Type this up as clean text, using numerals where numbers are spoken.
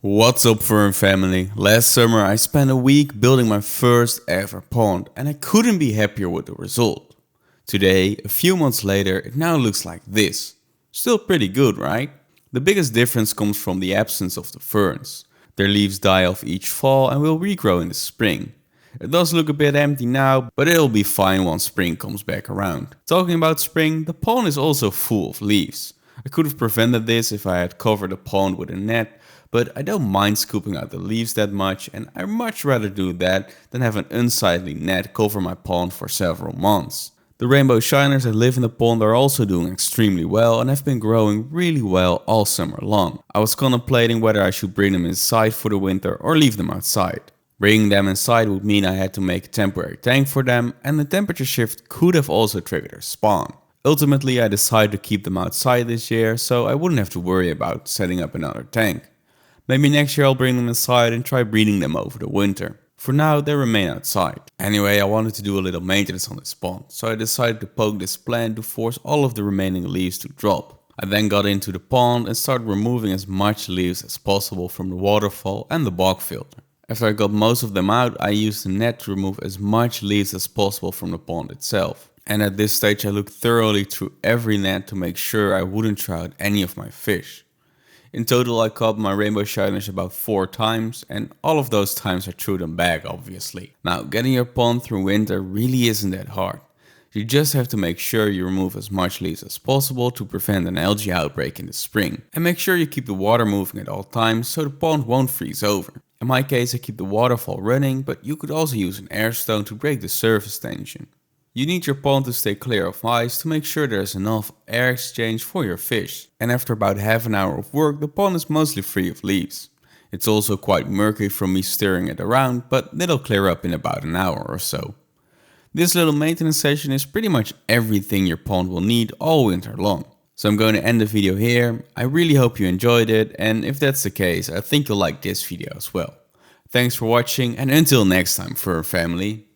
What's up, Fern family? Last summer I spent a week building my first ever pond and I couldn't be happier with the result. Today, a few months later, it now looks like this. Still pretty good, right? The biggest difference comes from the absence of the ferns. Their leaves die off each fall and will regrow in the spring. It does look a bit empty now, but it'll be fine once spring comes back around. Talking about spring, the pond is also full of leaves. I could have prevented this if I had covered the pond with a net, but I don't mind scooping out the leaves that much, and I'd much rather do that than have an unsightly net cover my pond for several months. The rainbow shiners that live in the pond are also doing extremely well and have been growing really well all summer long. I was contemplating whether I should bring them inside for the winter or leave them outside. Bringing them inside would mean I had to make a temporary tank for them, and the temperature shift could have also triggered their spawn. Ultimately, I decided to keep them outside this year, so I wouldn't have to worry about setting up another tank. Maybe next year I'll bring them inside and try breeding them over the winter. For now, they remain outside. Anyway, I wanted to do a little maintenance on this pond, so I decided to poke this plant to force all of the remaining leaves to drop. I then got into the pond and started removing as much leaves as possible from the waterfall and the bog filter. After I got most of them out, I used the net to remove as much leaves as possible from the pond itself. And at this stage I looked thoroughly through every net to make sure I wouldn't throw out any of my fish. In total I caught my rainbow shiners about 4 times, and all of those times I threw them back obviously. Now, getting your pond through winter really isn't that hard. You just have to make sure you remove as much leaves as possible to prevent an algae outbreak in the spring. And make sure you keep the water moving at all times so the pond won't freeze over. In my case I keep the waterfall running, but you could also use an air stone to break the surface tension. You need your pond to stay clear of ice to make sure there's enough air exchange for your fish. And after about half an hour of work, the pond is mostly free of leaves. It's also quite murky from me stirring it around, but it'll clear up in about an hour or so. This little maintenance session is pretty much everything your pond will need all winter long. So I'm going to end the video here. I really hope you enjoyed it, and if that's the case, I think you'll like this video as well. Thanks for watching, and until next time, Fur family.